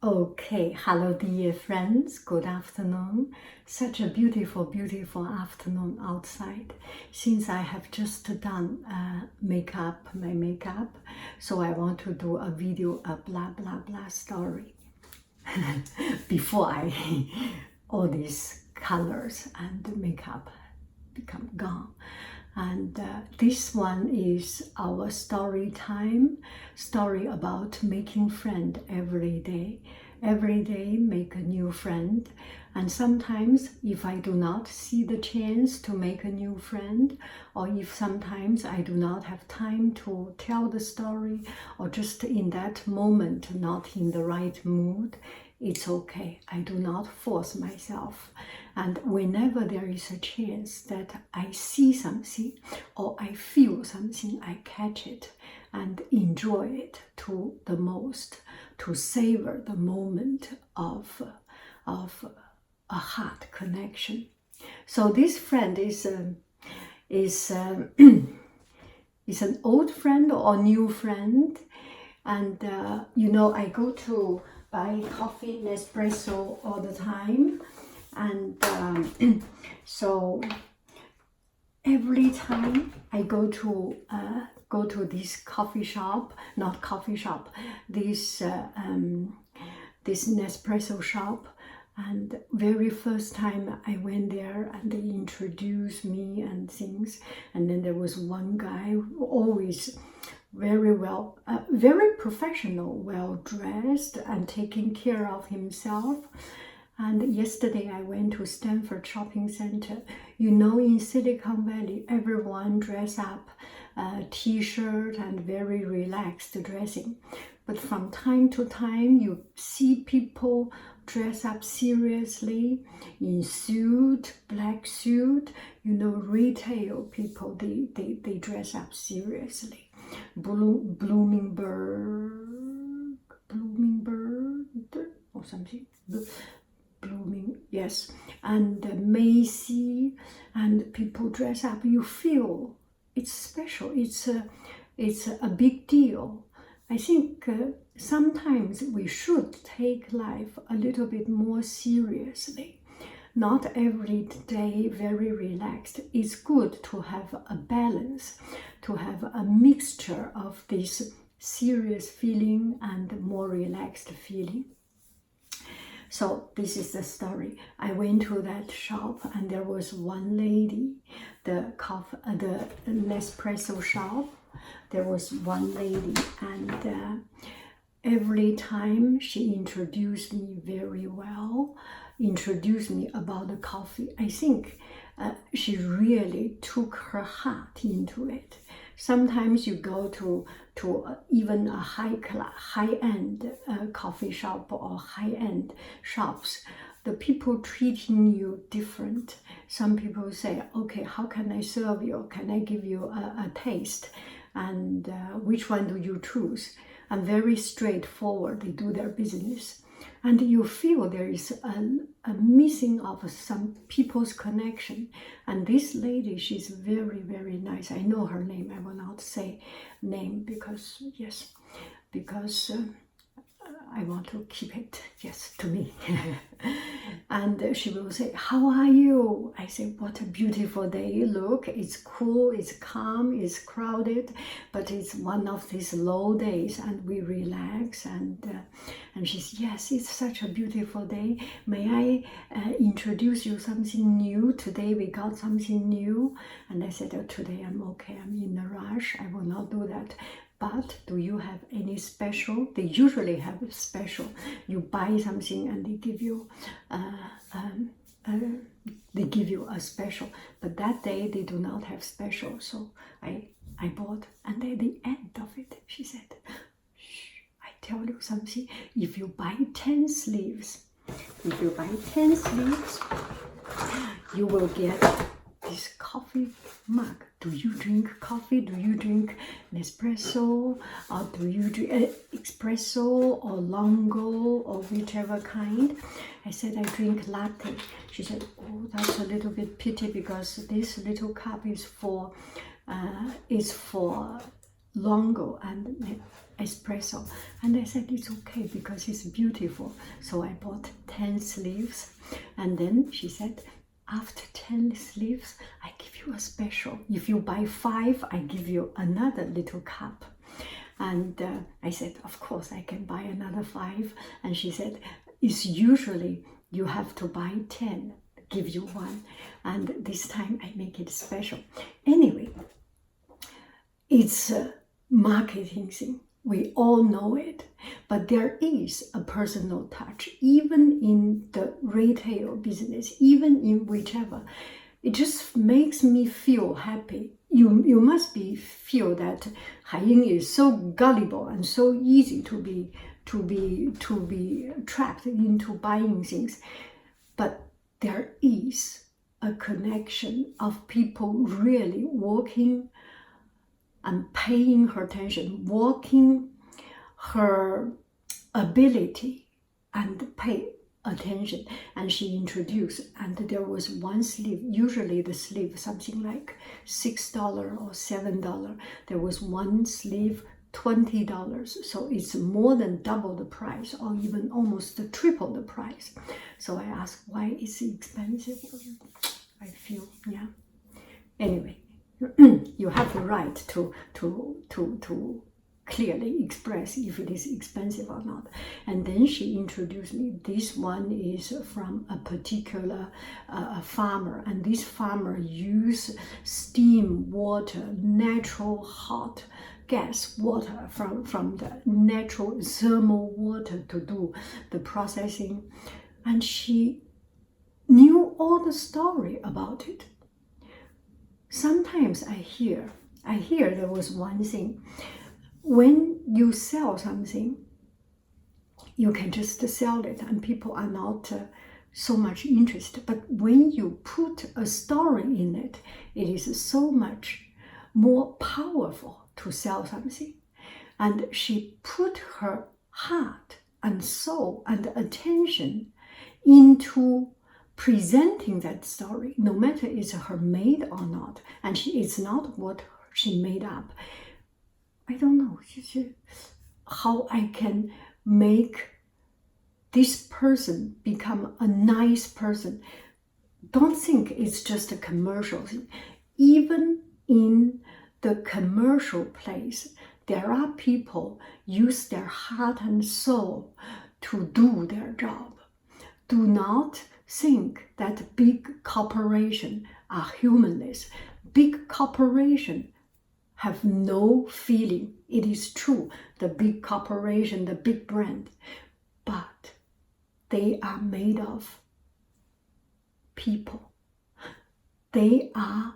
Okay, hello dear friends, good afternoon. Such a beautiful, beautiful afternoon outside. Since I have just done my makeup, so I want to do a video, a blah blah blah story before all these colors and makeup become gone. And this one is our story time, story about making friend every day. Every day make a new friend. And sometimes if I do not see the chance to make a new friend, or if sometimes I do not have time to tell the story, or just in that moment not in the right mood, it's okay. I do not force myself. And whenever there is a chance that I see something or I feel something, I catch it and enjoy it to the most, to savor the moment of a heart connection. So this friend is an old friend or a new friend. And I go to buy coffee, Nespresso all the time. And so every time I go to this coffee shop, this Nespresso shop, and very first time I went there and they introduced me and things, and then there was one guy always very well, very professional, well dressed and taking care of himself. And yesterday I went to Stanford Shopping Center. In Silicon Valley, everyone dress up, t-shirt and very relaxed dressing. But from time to time, you see people dress up seriously in suit, black suit. Retail people, they dress up seriously. Blooming bird or something. Blooming, yes, and Macy, and people dress up. You feel it's special. It's a big deal. I think sometimes we should take life a little bit more seriously. Not every day very relaxed. It's good to have a balance, to have a mixture of this serious feeling and more relaxed feeling. So this is the story. I went to that shop and there was one lady, the Nespresso shop. There was one lady, and every time she introduced me very well, introduced me about the coffee. I think she really took her heart into it. Sometimes you go to even a high-end coffee shop or high-end shops, the people treating you different. Some people say, okay, how can I serve you? Can I give you a taste? And which one do you choose? And very straightforward, they do their business. And you feel there is a missing of some people's connection. And this lady, she's very, very nice. I know her name. I will not say name because I want to keep it, to me. And she will say, how are you? I say, what a beautiful day. Look, it's cool, it's calm, it's crowded, but it's one of these low days and we relax. And she says, yes, it's such a beautiful day. May I introduce you something new? Today we got something new. And I said, oh, today I'm okay. I'm in a rush. I will not do that. But do you have any special? They usually have a special. You buy something and they give you a special. But that day they do not have special. So I bought. And at the end of it, she said, shh, I tell you something. If you buy 10 sleeves, you will get this coffee mug. Do you drink coffee? Do you drink Nespresso? Or do you drink espresso or longo or whichever kind? I said, I drink latte. She said, oh, that's a little bit pity because this little cup is for longo and espresso. And I said, it's okay because it's beautiful. So I bought 10 sleeves. And then she said, after 10 sleeves, I give you a special. If you buy 5, I give you another little cup. And I said, of course, I can buy another 5. And she said, it's usually you have to buy 10, give you 1. And this time I make it special. Anyway, it's a marketing thing. We all know it. But there is a personal touch, even in the retail business, even in whichever. It just makes me feel happy. You must feel that Haiying is so gullible and so easy to be trapped into buying things. But there is a connection of people really working and paying her attention, working her ability and pay attention. And she introduced, and there was one sleeve, usually the sleeve something like $6 or $7. There was one sleeve $20, so it's more than double the price, or even almost triple the price. So I asked, why is it expensive? I feel, yeah. Anyway, you have the right to clearly express if it is expensive or not. And then she introduced me. This one is from a particular farmer, and this farmer use steam water, natural hot gas water from the natural thermal water to do the processing. And she knew all the story about it. Sometimes I hear there was one thing. When you sell something, you can just sell it and people are not so much interested. But when you put a story in it, it is so much more powerful to sell something. And she put her heart and soul and attention into presenting that story, no matter it's her made or not. And it's not what she made up. I don't know how I can make this person become a nice person. Don't think it's just a commercial thing. Even in the commercial place, there are people use their heart and soul to do their job. Do not think that big corporations are humanless. Big corporations have no feeling. It is true, the big corporation, the big brand, but they are made of people. They are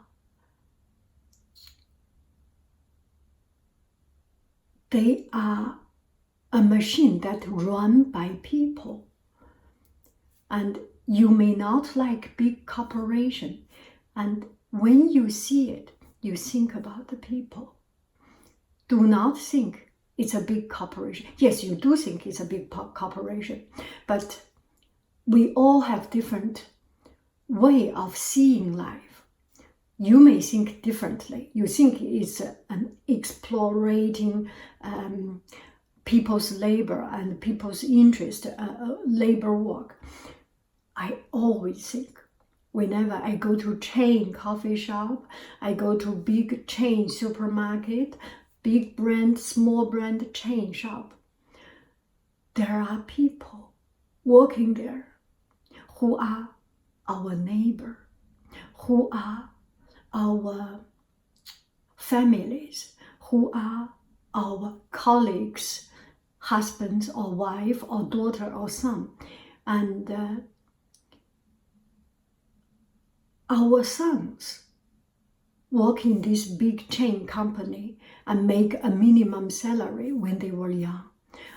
a machine that run by people. And you may not like big corporation. And when you see it, you think about the people. Do not think it's a big corporation. Yes, you do think it's a big corporation, but we all have different way of seeing life. You may think differently. You think it's an exploiting people's labor and people's interest, labor work. I always think, whenever I go to chain coffee shop, I go to big chain supermarket, big brand, small brand chain shop, there are people working there who are our neighbor, who are our families, who are our colleagues, husbands or wife or daughter or son. And our sons work in this big chain company and make a minimum salary when they were young.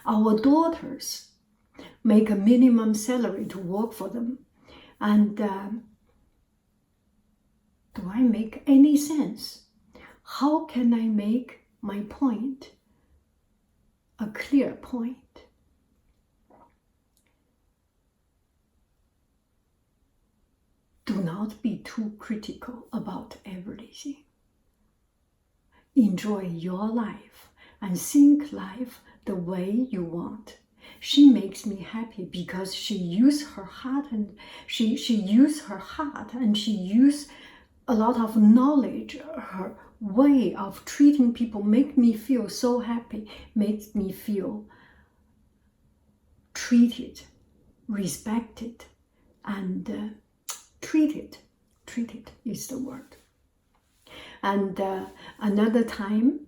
Our daughters make a minimum salary to work for them. And do I make any sense? How can I make my point a clear point? Do not be too critical about everything. enjoy your life and think life the way you want. She makes me happy because she used her heart and she used her heart and she used a lot of knowledge. Her way of treating people make me feel so happy, makes me feel treated, respected, and treated is the word. And another time,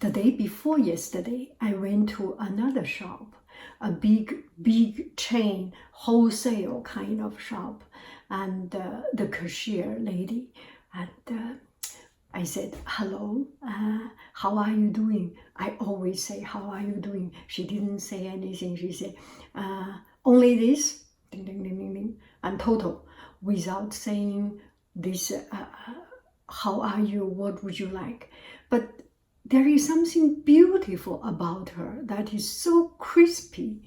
the day before yesterday, I went to another shop, a big chain, wholesale kind of shop, and the cashier lady, and I said, hello, how are you doing? I always say, how are you doing? She didn't say anything. She said, only this, ding, ding, ding, ding, ding, and total, without saying this, how are you, what would you like? But there is something beautiful about her that is so crispy.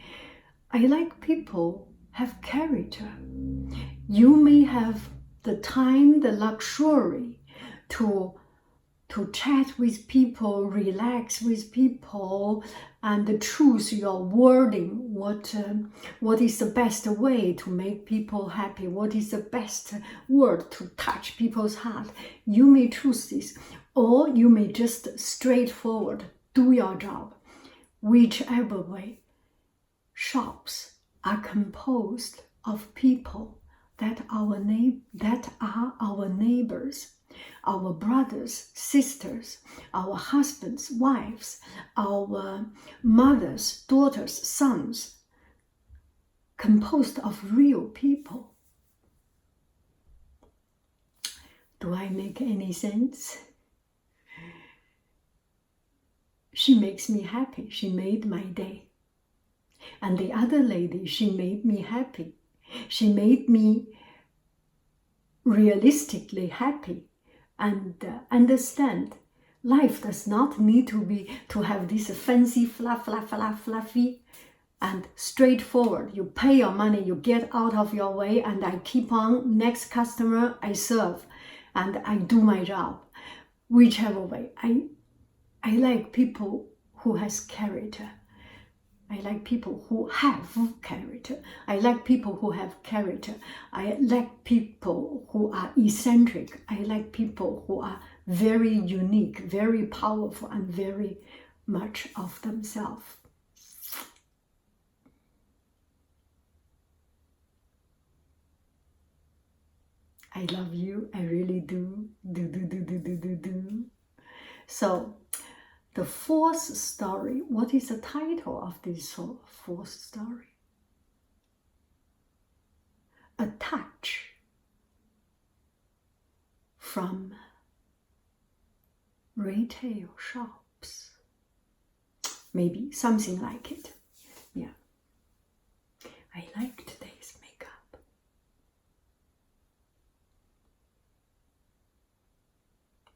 I like people have character. You may have the time, the luxury to chat with people, relax with people, and choose your wording. What is the best way to make people happy? What is the best word to touch people's heart? You may choose this, or you may just straightforward do your job. Whichever way, shops are composed of people that are our neighbors, our brothers, sisters, our husbands, wives, our mothers, daughters, sons, composed of real people. Do I make any sense? She makes me happy. She made my day. And the other lady, she made me happy. She made me realistically happy and understand life does not need to have this fancy fluffy and straightforward. You pay your money, you get out of your way, and I keep on, next customer I serve and I do my job. Whichever way. I like people who has character. I like people who have character. I like people who have character. I like people who are eccentric. I like people who are very unique, very powerful, and very much of themselves. I love you. I really do. Do. So, the fourth story, what is the title of this fourth story? A touch from retail shops. Maybe something like it. Yeah. I like today's makeup.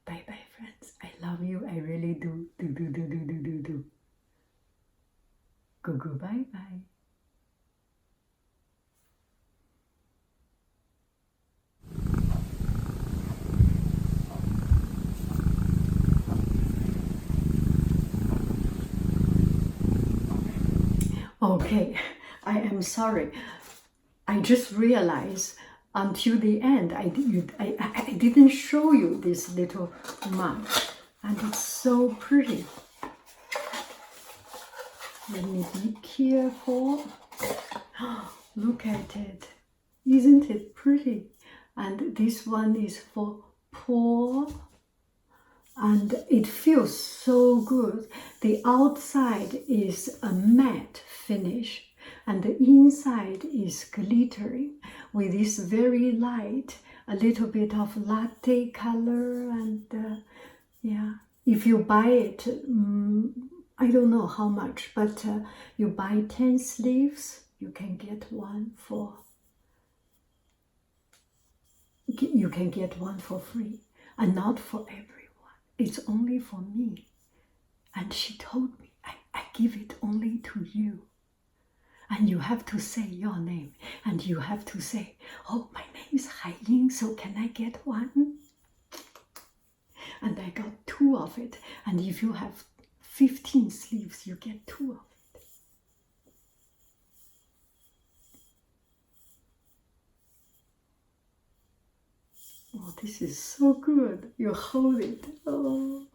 Bye bye, friends. I love you. I really do. Do. Go bye bye. Okay, I am sorry. I just realized until the end I didn't show you this little mug, and it's so pretty. Let me be careful. Look at it. Isn't it pretty? And this one is for pour. And it feels so good. The outside is a matte finish and the inside is glittering with this very light, a little bit of latte color. And yeah, if you buy it, I don't know how much, but you buy 10 sleeves, you can get one for free, and not for everyone. It's only for me. And she told me, I give it only to you. And you have to say your name. And you have to say, oh, my name is Hai Ying, so can I get one? and I got 2 of it. And if you have 15 sleeves, you get 2 of it. Oh, this is so good. You hold it. Oh,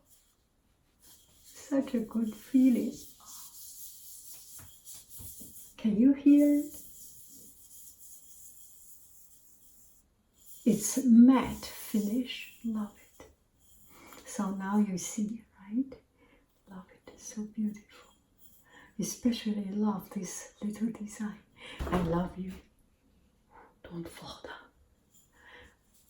such a good feeling. Can you hear it? It's matte finish. Love it. So now you see, right? Love it. So beautiful. Especially love this little design. I love you. Don't fall down.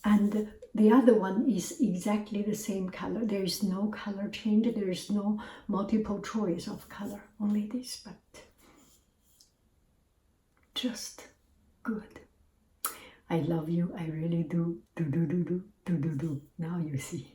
And the other one is exactly the same color. There is no color change. There is no multiple choice of color. Only this, but just good. I love you. I really do. Do. Now you see.